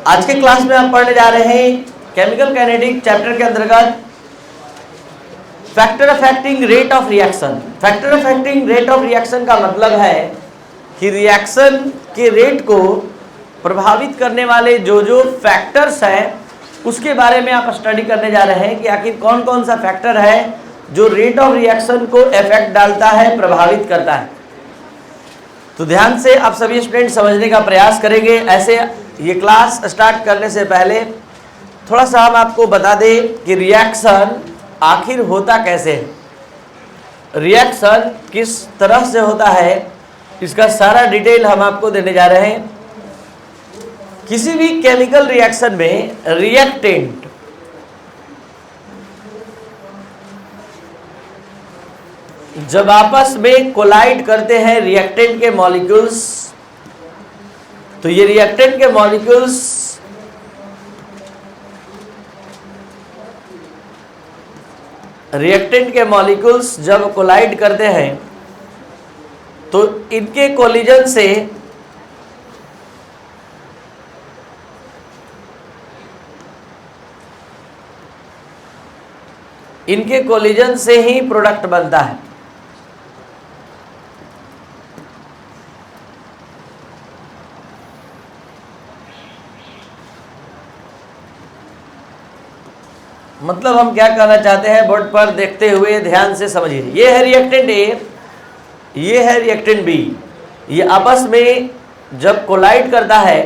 आज के क्लास में हम पढ़ने जा रहे हैं केमिकल काइनेटिक चैप्टर के अंतर्गत factor affecting rate of reaction. Factor affecting rate of reaction का मतलब है कि रिएक्शन के रेट को प्रभावित करने वाले जो फैक्टर्स हैं उसके बारे में आप स्टडी करने जा रहे हैं कि आखिर कौन कौन सा फैक्टर है जो रेट ऑफ रिएक्शन को इफेक्ट डालता है, प्रभावित करता है। तो ध्यान से आप सभी स्टूडेंट समझने का प्रयास करेंगे। ऐसे ये क्लास स्टार्ट करने से पहले थोड़ा सा हम आपको बता दें कि रिएक्शन आखिर होता कैसे है, रिएक्शन किस तरह से होता है, इसका सारा डिटेल हम आपको देने जा रहे हैं। किसी भी केमिकल रिएक्शन में रिएक्टेंट जब आपस में कोलाइड करते हैं रिएक्टेंट के मॉलिक्यूल्स, तो ये रिएक्टेंट के मॉलिक्यूल्स जब कोलाइड करते हैं तो इनके कोलिजन से ही प्रोडक्ट बनता है। मतलब हम क्या कहना चाहते हैं, बोर्ड पर देखते हुए ध्यान से समझिए। ये है रिएक्टेंट ए, ये है रिएक्टेंट बी। ये आपस में जब कोलाइड करता है,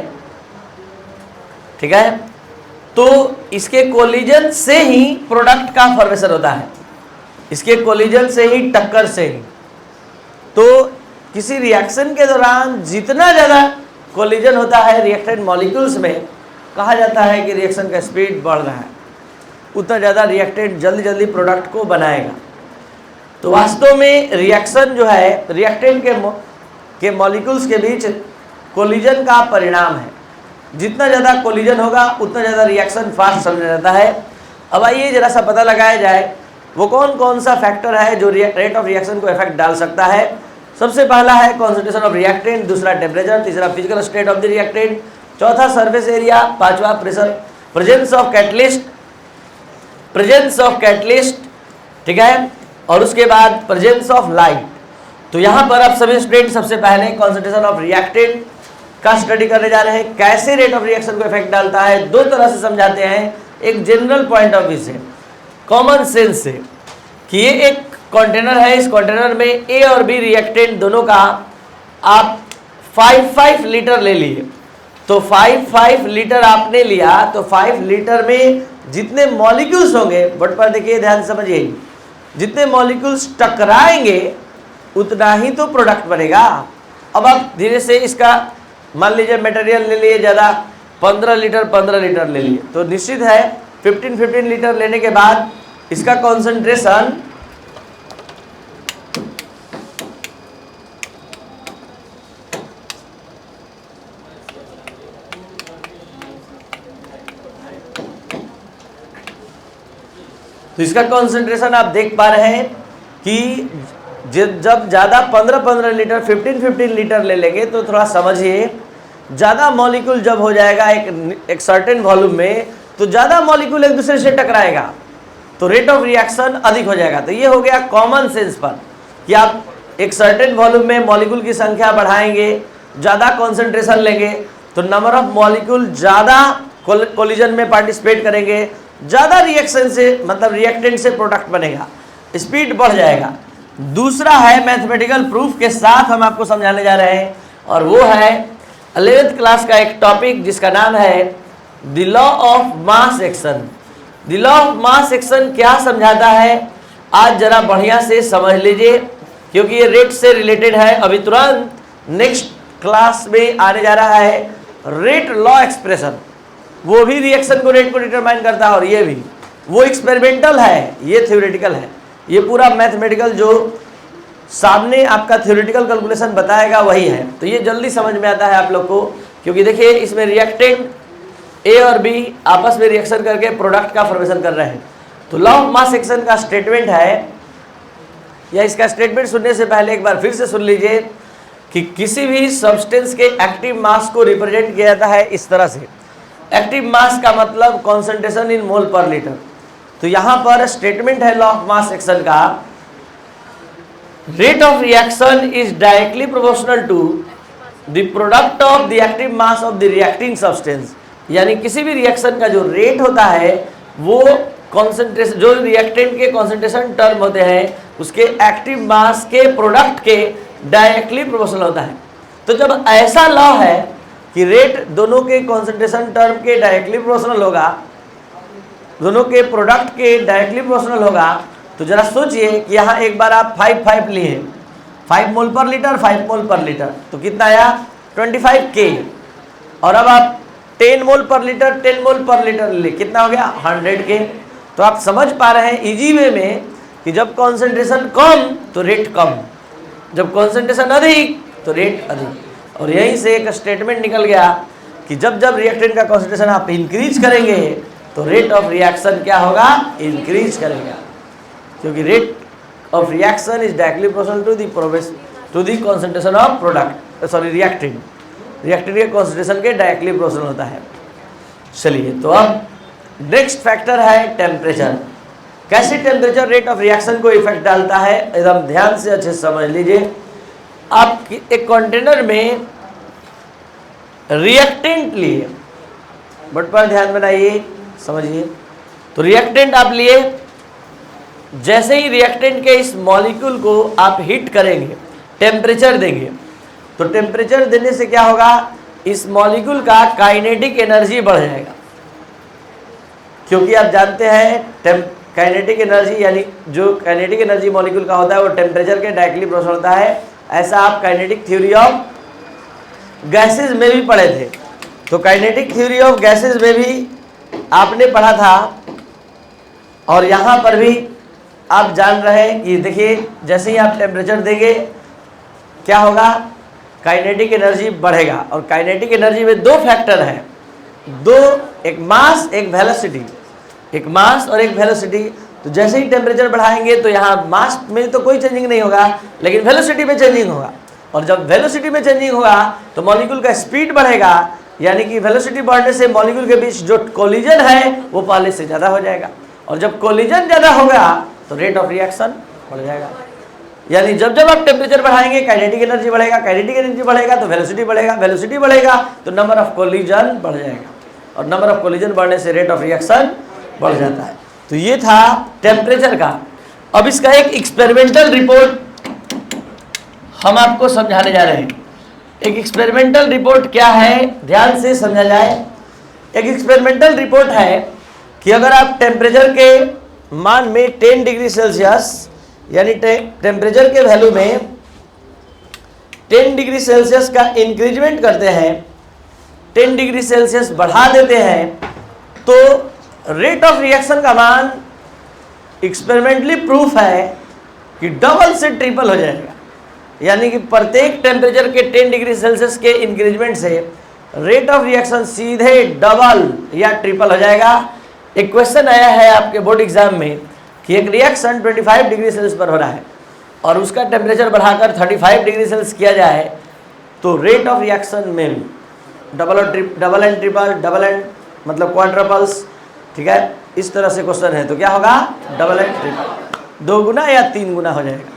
ठीक है, तो इसके कोलिजन से ही प्रोडक्ट का फॉर्मेशन होता है, इसके कोलिजन से ही, टक्कर से ही। तो किसी रिएक्शन के दौरान जितना ज़्यादा कोलिजन होता है रिएक्टेंट मॉलिक्यूल्स में, कहा जाता है कि रिएक्शन का स्पीड बढ़ रहा है, उतना ज़्यादा रिएक्टेंट जल्दी जल्दी प्रोडक्ट को बनाएगा। तो वास्तव में रिएक्शन जो है रिएक्टेंट के मॉलिक्यूल्स के बीच कोलिजन का परिणाम है। जितना ज़्यादा कोलिजन होगा उतना ज़्यादा रिएक्शन फास्ट समझा जाता है। अब आइए जरा सा पता लगाया जाए वो कौन कौन सा फैक्टर है जो रेट ऑफ रिएक्शन को इफेक्ट डाल सकता है। सबसे पहला है कॉन्सेंट्रेशन ऑफ रिएक्टेंट, दूसरा टेम्परेचर, तीसरा physical state of the reactant, चौथा सरफेस एरिया, पांचवा प्रेशर, प्रेजेंस ऑफ कैटलिस्ट, ठीक है, और उसके बाद प्रेजेंस ऑफ लाइट। तो यहाँ पर आप सभी स्टूडेंट सबसे पहले कॉन्सेंट्रेशन ऑफ रिएक्टेंट का स्टडी करने जा रहे हैं। कैसे रेट ऑफ रिएक्शन को इफेक्ट डालता है, दो तरह से समझाते हैं। एक जनरल पॉइंट ऑफ व्यू से, कॉमन सेंस से, कि ये एक कंटेनर है, इस कंटेनर में ए और बी रिएक्टेंट दोनों का आप 5 लीटर ले लिए। तो 5 लीटर आपने लिया, तो 5 लीटर में जितने मॉलिक्यूल्स होंगे, बोर्ड पर देखिए, ध्यान समझिए, जितने मॉलिक्यूल्स टकराएंगे उतना ही तो प्रोडक्ट बनेगा। अब आप धीरे से इसका मान लीजिए मटेरियल ले लिए ज़्यादा, 15 लीटर ले लिए, तो निश्चित है 15 लीटर लेने के बाद इसका कॉन्सेंट्रेशन आप देख पा रहे हैं कि जब ज़्यादा 15 लीटर 15 लीटर ले लेंगे तो थोड़ा समझिए, ज़्यादा मॉलिक्यूल जब हो जाएगा एक सर्टेन वॉल्यूम में, तो ज़्यादा मॉलिक्यूल एक दूसरे से टकराएगा तो रेट ऑफ रिएक्शन अधिक हो जाएगा। तो ये हो गया कॉमन सेंस पर कि आप एक सर्टेन वॉल्यूम में मॉलिक्यूल की संख्या बढ़ाएंगे, ज़्यादा कॉन्सेंट्रेशन लेंगे, तो नंबर ऑफ मॉलिक्यूल ज़्यादा कोलिजन में पार्टिसिपेट करेंगे, ज़्यादा रिएक्शन से मतलब रिएक्टेंट से प्रोडक्ट बनेगा, स्पीड बढ़ जाएगा। दूसरा है मैथमेटिकल प्रूफ के साथ हम आपको समझाने जा रहे हैं, और वो है 11th क्लास का एक टॉपिक जिसका नाम है the law of mass action. The law of mass action क्या समझाता है, आज जरा बढ़िया से समझ लीजिए, क्योंकि ये रेट से रिलेटेड है। अभी तुरंत नेक्स्ट क्लास में आने जा रहा है रेट लॉ एक्सप्रेशन, वो भी रिएक्शन को, रेट को डिटरमाइन करता है, और ये भी, वो एक्सपेरिमेंटल है, ये थ्योरेटिकल है। ये पूरा मैथमेटिकल जो सामने आपका थ्योरेटिकल कैलकुलेशन बताएगा वही है। तो ये जल्दी समझ में आता है आप लोग को, क्योंकि देखिए इसमें रिएक्टेंट ए और बी आपस में रिएक्शन करके प्रोडक्ट का फॉर्मेशन कर रहे हैं। तो लॉ ऑफ मास एक्शन का स्टेटमेंट है, या इसका स्टेटमेंट सुनने से पहले एक बार फिर से सुन लीजिए कि किसी भी सब्सटेंस के एक्टिव मास को रिप्रेजेंट किया जाता है इस तरह से। एक्टिव मास का मतलब कॉन्सेंट्रेशन इन मोल पर लीटर। तो यहां पर स्टेटमेंट है लॉ ऑफ मास एक्शन का, rate of reaction is directly proportional to the product of the active mass of the reacting substance. यानी किसी भी रिएक्शन का जो रेट होता है वो कॉन्सेंट्रेशन, जो रिएक्टेंट के कॉन्सेंट्रेशन टर्म होते हैं उसके एक्टिव मास के प्रोडक्ट के डायरेक्टली प्रोपोर्शनल होता है। तो जब ऐसा लॉ है कि रेट दोनों के कॉन्सेंट्रेशन टर्म के डायरेक्टली प्रोपोर्शनल होगा, दोनों के प्रोडक्ट के डायरेक्टली प्रोपोर्शनल होगा, तो जरा सोचिए कि यहाँ एक बार आप 5 लिए, 5 मोल पर लीटर, 5 मोल पर लीटर, तो कितना आया 25 K। और अब आप 10 मोल पर लीटर, 10 मोल पर लीटर ले, कितना हो गया 100 K। तो आप समझ पा रहे हैं इजी वे में कि जब कॉन्सेंट्रेशन कम तो रेट कम, जब कॉन्सेंट्रेशन अधिक तो रेट अधिक। और यहीं से एक स्टेटमेंट निकल गया कि जब जब रिएक्टेंट का कॉन्सेंट्रेशन आप इंक्रीज करेंगे तो रेट ऑफ रिएक्शन क्या होगा, इंक्रीज करेगा, क्योंकि rate of reaction is directly proportional to the concentration of product, sorry reactant के कॉन्सेंट्रेशन के डायरेक्टली प्रोपोर्शनल होता है। चलिए, तो अब नेक्स्ट फैक्टर है टेम्परेचर। कैसे टेम्परेचर रेट ऑफ रिएक्शन को इफेक्ट डालता है, एकदम ध्यान से अच्छे से समझ लीजिए। आप एक कंटेनर में रिएक्टेंट लिए, बट पर ध्यान बनाइए, समझिए। तो रिएक्टेंट आप लिए, जैसे ही रिएक्टेंट के इस मॉलिक्यूल को आप हीट करेंगे, टेम्परेचर देंगे, तो टेम्परेचर देने से क्या होगा, इस मॉलिक्यूल का काइनेटिक एनर्जी बढ़ जाएगा। क्योंकि आप जानते हैं काइनेटिक एनर्जी, यानी जो काइनेटिक एनर्जी मॉलिक्यूल का होता है वो टेम्परेचर के डायरेक्टली प्रोपोर्शनल होता है। ऐसा आप काइनेटिक थ्योरी ऑफ गैसेज में भी पढ़े थे। तो काइनेटिक थ्योरी ऑफ गैसेज में भी आपने पढ़ा था, और यहाँ पर भी आप जान रहे हैं कि देखिए जैसे ही आप टेम्परेचर देंगे क्या होगा, काइनेटिक एनर्जी बढ़ेगा। और काइनेटिक एनर्जी में दो फैक्टर हैं, दो, एक मास एक वेलोसिटी, एक मास और एक वेलोसिटी। तो जैसे ही टेम्परेचर बढ़ाएंगे तो यहाँ मास में तो कोई चेंजिंग नहीं होगा, लेकिन वेलोसिटी में चेंजिंग होगा। और जब वेलोसिटी में चेंजिंग होगा तो मॉलिक्यूल का स्पीड बढ़ेगा, यानी कि वेलोसिटी बढ़ने से मॉलिक्यूल के बीच जो कोलिजन है वो पहले से ज़्यादा हो जाएगा। और जब कोलिजन ज़्यादा होगा तो रेट ऑफ रिएक्शन बढ़ जाएगा। यानी जब जब आप टेम्परेचर बढ़ाएंगे काइनेटिक एनर्जी बढ़ेगा, काइनेटिक एनर्जी बढ़ेगा तो वेलोसिटी बढ़ेगा, वेलोसिटी बढ़ेगा तो नंबर ऑफ कोलिजन बढ़ जाएगा, और नंबर ऑफ कोलिजन बढ़ने से रेट ऑफ रिएक्शन बढ़ जाता है। तो ये था टेम्परेचर का। अब इसका एक एक्सपेरिमेंटल रिपोर्ट हम आपको समझाने जा रहे हैं। एक एक्सपेरिमेंटल रिपोर्ट क्या है, ध्यान से समझा जाए। एक एक्सपेरिमेंटल रिपोर्ट है कि अगर आप टेम्परेचर के मान में 10 डिग्री सेल्सियस, यानी टेम्परेचर के वैल्यू में 10 डिग्री सेल्सियस का इंक्रीजमेंट करते हैं, 10 डिग्री सेल्सियस बढ़ा देते हैं, तो रेट ऑफ रिएक्शन का मान एक्सपेरिमेंटली प्रूफ है कि डबल से ट्रिपल हो जाएगा। यानी कि प्रत्येक टेम्परेचर के 10 डिग्री सेल्सियस के इंक्रीजमेंट से रेट ऑफ रिएक्शन सीधे डबल या ट्रिपल हो जाएगा। एक क्वेश्चन आया है आपके बोर्ड एग्जाम में कि एक रिएक्शन 25 डिग्री सेल्सियस पर हो रहा है और उसका टेम्परेचर बढ़ाकर 35 डिग्री सेल्सियस किया जाए तो रेट ऑफ रिएक्शन में double and triple, double and मतलब क्वाड्रपल्स, ठीक है, इस तरह से क्वेश्चन है। तो क्या होगा, डबल एंड ट्रिपल, 2 गुना या 3 गुना हो जाएगा।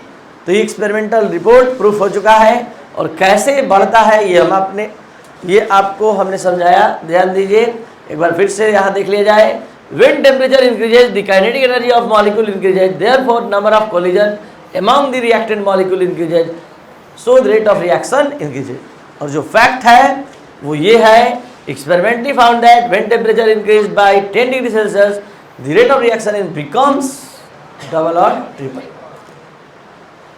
तो ये एक्सपेरिमेंटल रिपोर्ट प्रूफ हो चुका है। और कैसे बढ़ता है ये आपको हमने समझाया, ध्यान दीजिए। एक बार फिर से यहाँ देख लिया जाए। When temperature increases, the kinetic energy of molecule increases, therefore number of collision among the reactant molecule increases, so the rate of reaction increases। और जो फैक्ट है वो ये है, experimentally found that when temperature increased by 10 degree Celsius, the rate of reaction becomes double or triple।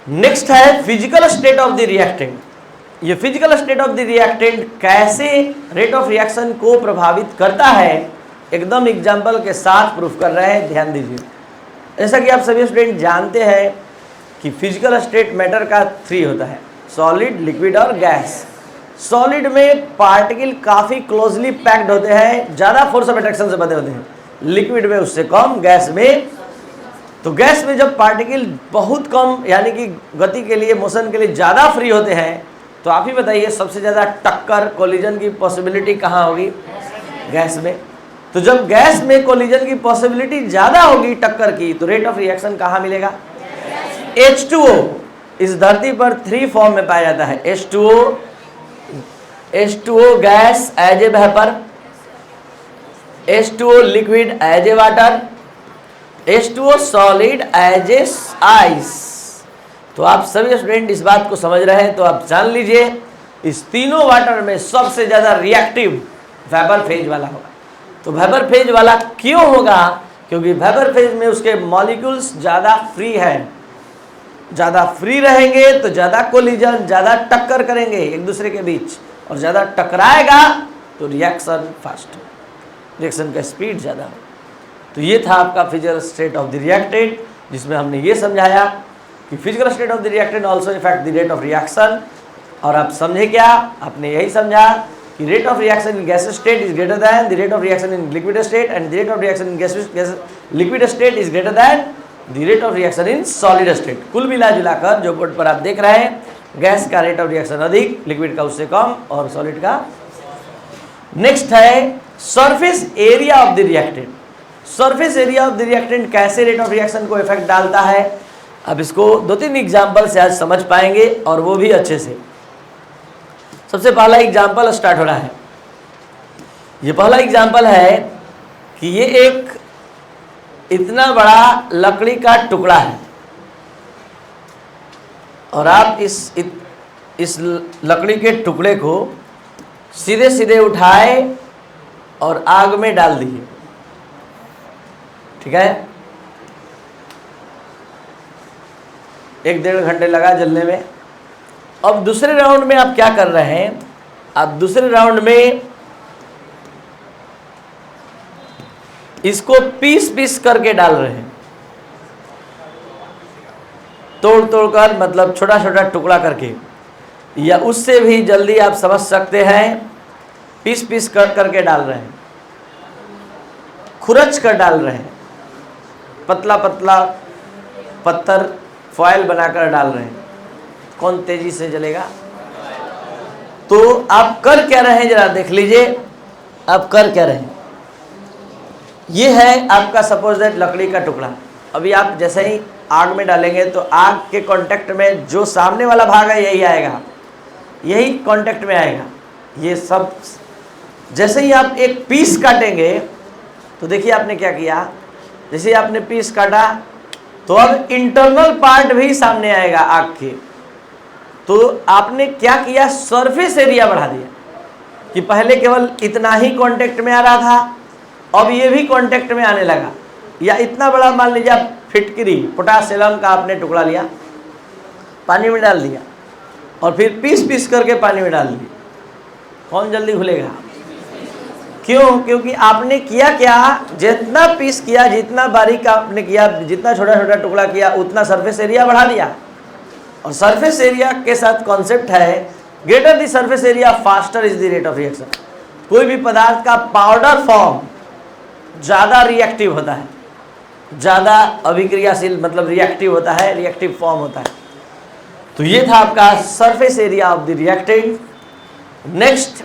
Next है physical state of the reactant. ये physical state of the reactant कैसे rate of reaction को प्रभावित करता है, एकदम example के साथ प्रूफ कर रहे हैं, ध्यान दीजिए। जैसा कि आप सभी स्टूडेंट जानते हैं कि फिजिकल स्टेट मैटर का 3 होता है, सॉलिड, लिक्विड और गैस। सॉलिड में पार्टिकल काफ़ी क्लोजली पैक्ड होते हैं, ज़्यादा फोर्स ऑफ अट्रैक्शन से बंधे होते हैं। लिक्विड में उससे कम, गैस में, तो गैस में जब पार्टिकल बहुत कम यानी कि गति के लिए, मोशन के लिए ज़्यादा फ्री होते हैं, तो आप ही बताइए सबसे ज़्यादा टक्कर, कोलिजन की पॉसिबिलिटी कहाँ होगी, गैस में। तो जब गैस में कोलिजन की पॉसिबिलिटी ज़्यादा होगी टक्कर की, तो रेट ऑफ रिएक्शन कहाँ मिलेगा? H2O इस धरती पर 3 फॉर्म में पाया जाता है। H2O gas as a vapour, H2O liquid as a water, H2O solid as a ice. तो आप सभी स्टूडेंट इस बात को समझ रहे हैं, तो आप जान लीजिए इस तीनों वाटर में सबसे ज़्यादा रिएक्टिव वेपर फेज वाला होगा। तो वेपर फेज वाला क्यों होगा? क्योंकि वेपर फेज में उसके मॉलिक्यूल्स ज़्यादा फ्री हैं, ज़्यादा फ्री रहेंगे तो ज़्यादा कोलिजन, ज़्यादा टक्कर करेंगे एक दूसरे के बीच, और ज़्यादा टकराएगा तो रिएक्शन फास्ट, रिएक्शन का स्पीड ज़्यादा हो। तो ये था आपका physical state of the reactant, जिसमें हमने ये समझाया कि physical state of the reactant also effect the rate of reaction. और आप समझे क्या? आपने यही समझा कि rate of reaction in gas state is greater than the rate of reaction in liquid state, and the rate of reaction in gas liquid state is greater than the rate of reaction in solid state. कुल मिला जुलाकर जो board पर आप देख रहे हैं, gas का rate of reaction अधिक, लिक्विड का उससे कम, और सॉलिड का। नेक्स्ट है surface area of the reactant. Surface area of the reactant कैसे रेट ऑफ रिएक्शन को इफेक्ट डालता है, अब इसको 2-3 एग्जाम्पल से आज समझ पाएंगे, और वो भी अच्छे से। सबसे पहला एग्जाम्पल स्टार्ट हो रहा है। ये पहला एग्जाम्पल है कि ये एक इतना बड़ा लकड़ी का टुकड़ा है, और आप इस लकड़ी के टुकड़े को सीधे सीधे उठाए और आग में डाल दिए, ठीक है। 1-1.5 घंटे लगा जलने में। अब दूसरे राउंड में आप क्या कर रहे हैं? आप दूसरे राउंड में इसको पीस करके डाल रहे हैं, तोड़ कर, मतलब छोटा छोटा टुकड़ा करके, या उससे भी जल्दी आप समझ सकते हैं पीस करके डाल रहे हैं, खुरच कर डाल रहे हैं, पतला पतला पत्थर फॉयल बनाकर डाल रहे हैं। कौन तेजी से जलेगा? तो आप कर क्या रहे हैं जरा देख लीजिए, आप कर क्या रहे हैं। ये है आपका सपोज दैट लकड़ी का टुकड़ा। अभी आप जैसे ही आग में डालेंगे तो आग के कांटेक्ट में जो सामने वाला भाग है यही आएगा, यही कांटेक्ट में आएगा। ये सब जैसे ही आप एक पीस काटेंगे तो देखिए आपने क्या किया, जैसे ही आपने पीस काटा तो अब इंटरनल पार्ट भी सामने आएगा आग के। तो आपने क्या किया? सरफेस एरिया बढ़ा दिया, कि पहले केवल इतना ही कांटेक्ट में आ रहा था, अब ये भी कांटेक्ट में आने लगा। या इतना बड़ा मान लीजिए आप फिटकरी पोटासियम का आपने टुकड़ा लिया, पानी में डाल दिया, और फिर पीस करके पानी में डाल दिया। कौन जल्दी घुलेगा? क्यों? क्योंकि आपने किया क्या? जितना पीस किया, जितना बारीक आपने किया, जितना छोटा छोटा टुकड़ा किया, उतना सरफेस एरिया बढ़ा दिया। और सरफेस एरिया के साथ कॉन्सेप्ट है greater the surface area faster is the rate of reaction. कोई भी पदार्थ का पाउडर फॉर्म ज़्यादा रिएक्टिव होता है, ज़्यादा अभिक्रियाशील, मतलब रिएक्टिव होता है, रिएक्टिव फॉर्म होता है। तो ये था आपका surface area of the reactant. Next,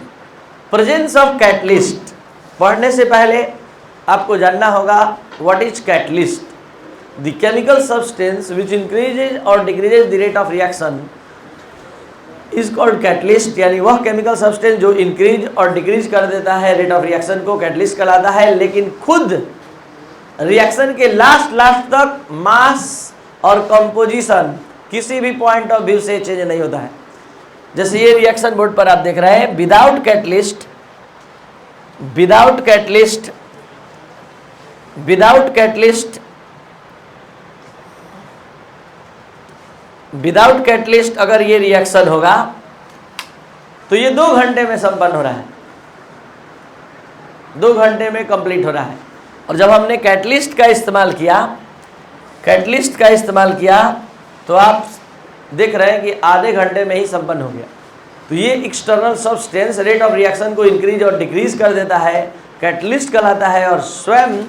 presence of catalyst. पढ़ने से पहले आपको जानना होगा what is catalyst. The chemical substance which increases और decreases the rate of reaction is called catalyst. यानी वह केमिकल सब्सटेंस जो इंक्रीज और डिक्रीज कर देता है रेट ऑफ रिएक्शन को कैटलिस्ट कहलाता है। लेकिन खुद रिएक्शन के लास्ट तक मास और कंपोजिशन किसी भी पॉइंट ऑफ व्यू से चेंज नहीं होता है। जैसे ये रिएक्शन बोर्ड पर आप देख रहे हैं, विदाउट कैटलिस्ट अगर ये रिएक्शन होगा तो ये 2 घंटे में संपन्न हो रहा है, 2 घंटे में कंप्लीट हो रहा है। और जब हमने कैटलिस्ट का इस्तेमाल किया तो आप देख रहे हैं कि आधे घंटे में ही संपन्न हो गया। तो ये external substance rate of reaction को इंक्रीज और डिक्रीज कर देता है, कैटलिस्ट कहलाता है। और स्वयं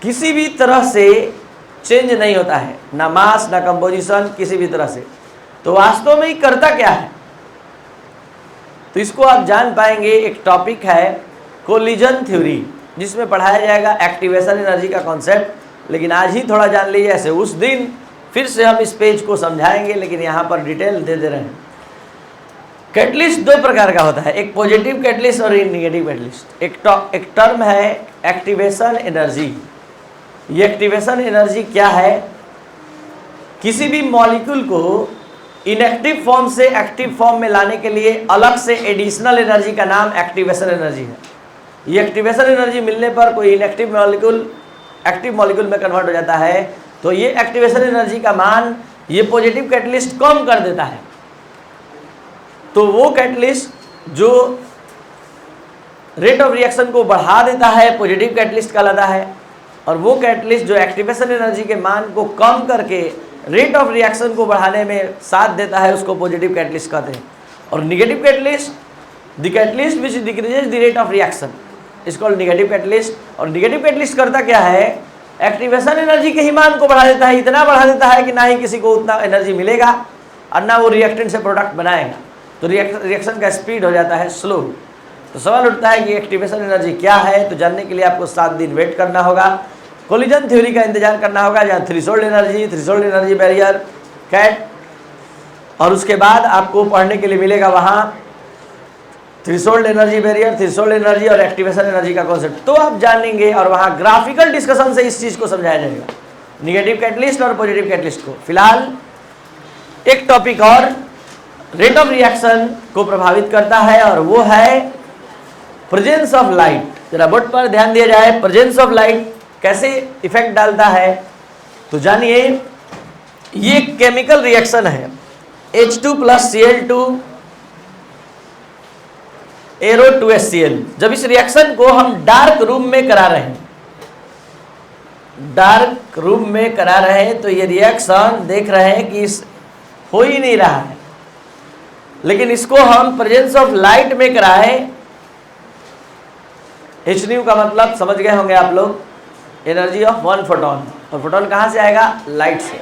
किसी भी तरह से चेंज नहीं होता है, ना मास ना कंपोजिशन, किसी भी तरह से। तो वास्तव में ही करता क्या है, तो इसको आप जान पाएंगे। एक टॉपिक है कोलिजन थ्योरी, जिसमें पढ़ाया जाएगा एक्टिवेशन एनर्जी का कॉन्सेप्ट। लेकिन आज ही थोड़ा जान लीजिए, ऐसे उस दिन फिर से हम इस पेज को समझाएंगे, लेकिन यहाँ पर डिटेल दे रहे हैं। कैटलिस्ट दो प्रकार का होता है, एक पॉजिटिव कैटलिस्ट और एक निगेटिव कैटलिस्ट। एक टर्म है एक्टिवेशन एनर्जी। ये एक्टिवेशन एनर्जी क्या है? किसी भी मॉलिक्यूल को इनएक्टिव फॉर्म से एक्टिव फॉर्म में लाने के लिए अलग से एडिशनल एनर्जी का नाम एक्टिवेशन एनर्जी है। ये एक्टिवेशन एनर्जी मिलने पर कोई इनएक्टिव मॉलिक्यूल एक्टिव मॉलिक्यूल में कन्वर्ट हो जाता है, तो ये एक्टिवेशन एनर्जी का मान ये पॉजिटिव कैटलिस्ट कम कर देता है। तो वो कैटलिस्ट जो रेट ऑफ रिएक्शन को बढ़ा देता है पॉजिटिव कैटलिस्ट कहलाता है, और वो कैटलिस्ट जो एक्टिवेशन एनर्जी के मान को कम करके रेट ऑफ रिएक्शन को बढ़ाने में साथ देता है उसको पॉजिटिव कैटलिस्ट कहते हैं। और negative catalyst, the catalyst which decreases the rate of reaction, is called negative catalyst. और निगेटिव कैटलिस्ट करता क्या है? एक्टिवेशन एनर्जी के ही मान को बढ़ा देता है, इतना बढ़ा देता है कि ना ही किसी को उतना एनर्जी मिलेगा और ना वो रिएक्टेंट से प्रोडक्ट बनाएगा, तो रिएक्शन का स्पीड हो जाता है स्लो। तो सवाल उठता है कि एक्टिवेशन एनर्जी क्या है? तो जानने के लिए आपको 7 दिन वेट करना होगा, कोलिजन थ्योरी का इंतजार करना होगा, जहाँ थ्रेशोल्ड एनर्जी बैरियर, कैट, और उसके बाद आपको पढ़ने के लिए मिलेगा वहाँ threshold energy barrier, threshold energy और एक्टिवेशन एनर्जी का कॉन्सेप्ट, तो आप जानेंगे। और वहाँ ग्राफिकल डिस्कशन से इस चीज़ को समझाया जाएगा, निगेटिव कैटलिस्ट और पॉजिटिव कैटलिस्ट को। फिलहाल एक टॉपिक और रेट ऑफ रिएक्शन को प्रभावित करता है, और वो है प्रेजेंस ऑफ लाइट। जरा बोर्ड पर ध्यान दिया जाए, प्रेजेंस ऑफ लाइट कैसे इफेक्ट डालता है। तो जानिए, ये केमिकल रिएक्शन है H2 + Cl2 एरो 2HCl। जब इस रिएक्शन को हम डार्क रूम में करा रहे हैं, डार्क रूम में करा रहे हैं, तो ये रिएक्शन देख रहे हैं कि हो ही नहीं रहा है। लेकिन इसको हम प्रेजेंस ऑफ लाइट में कराए, Hν का मतलब समझ गए होंगे आप लोग, एनर्जी ऑफ 1 फोटोन। और फोटोन कहाँ से आएगा? लाइट से।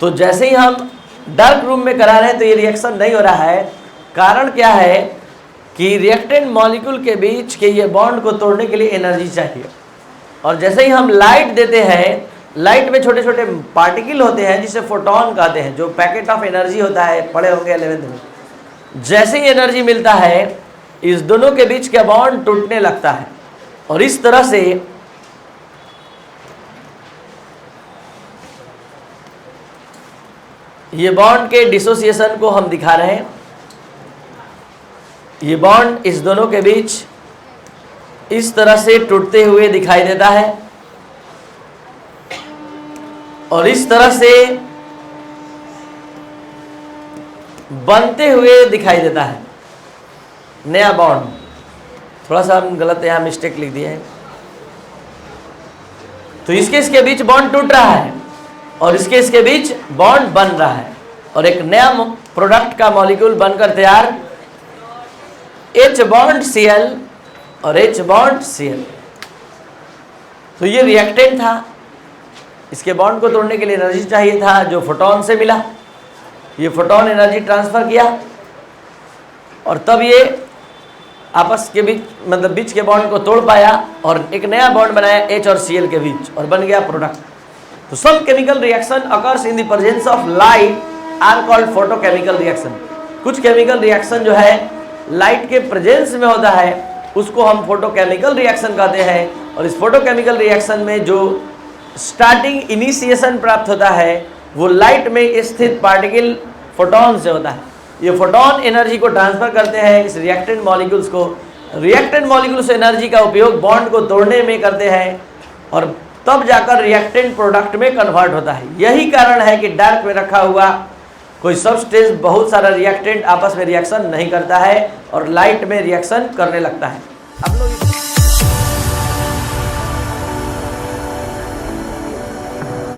तो जैसे ही हम डार्क रूम में करा रहे हैं तो ये रिएक्शन नहीं हो रहा है। कारण क्या है कि रिएक्टेंट मॉलिक्यूल के बीच के ये बॉन्ड को तोड़ने के लिए एनर्जी चाहिए। और जैसे ही हम लाइट देते हैं, लाइट में छोटे छोटे पार्टिकल होते हैं जिसे फोटोन कहते हैं, जो पैकेट ऑफ एनर्जी होता है, पढ़े होंगे 11th में। जैसे ही एनर्जी मिलता है, इस दोनों के बीच का बॉन्ड टूटने लगता है, और इस तरह से ये बॉन्ड के डिसोसिएशन को हम दिखा रहे हैं। ये बॉन्ड इस दोनों के बीच इस तरह से टूटते हुए दिखाई देता है, और इस तरह से बनते हुए दिखाई देता है नया बॉन्ड। थोड़ा सा हम गलत यहाँ मिस्टेक लिख दिए हैं। तो इसके बीच बॉन्ड टूट रहा है, और इसके बीच बॉन्ड बन रहा है, और एक नया प्रोडक्ट का मॉलिक्यूल बनकर तैयार, H बॉन्ड Cl और H बॉन्ड Cl। तो ये रिएक्टेंट था, इसके बॉन्ड को तोड़ने के लिए एनर्जी चाहिए था, जो फोटोन से मिला। ये फोटोन एनर्जी ट्रांसफर किया, और तब ये आपस के बीच मतलब बीच के बॉन्ड को तोड़ पाया, और एक नया बॉन्ड बनाया H और Cl के बीच, और बन गया प्रोडक्ट। तो some chemical reaction occurs in the presence of light are called photochemical reaction. कुछ केमिकल रिएक्शन जो है लाइट के प्रेजेंस में होता है, उसको हम फोटोकेमिकल रिएक्शन कहते हैं। और इस फोटोकेमिकल रिएक्शन में जो स्टार्टिंग इनिशिएशन प्राप्त होता है, वो लाइट में स्थित पार्टिकल फोटोन से होता है। ये फोटोन एनर्जी को ट्रांसफर करते हैं इस रिएक्टेंट मॉलिक्यूल्स को। रिएक्टेंट मॉलिक्यूल्स एनर्जी का उपयोग बॉन्ड को तोड़ने में करते हैं, और तब जाकर रिएक्टेंट प्रोडक्ट में कन्वर्ट होता है। यही कारण है कि डार्क में रखा हुआ कोई सबस्टेंस बहुत सारा रिएक्टेंट आपस में रिएक्शन नहीं करता है, और लाइट में रिएक्शन करने लगता है। आप लोग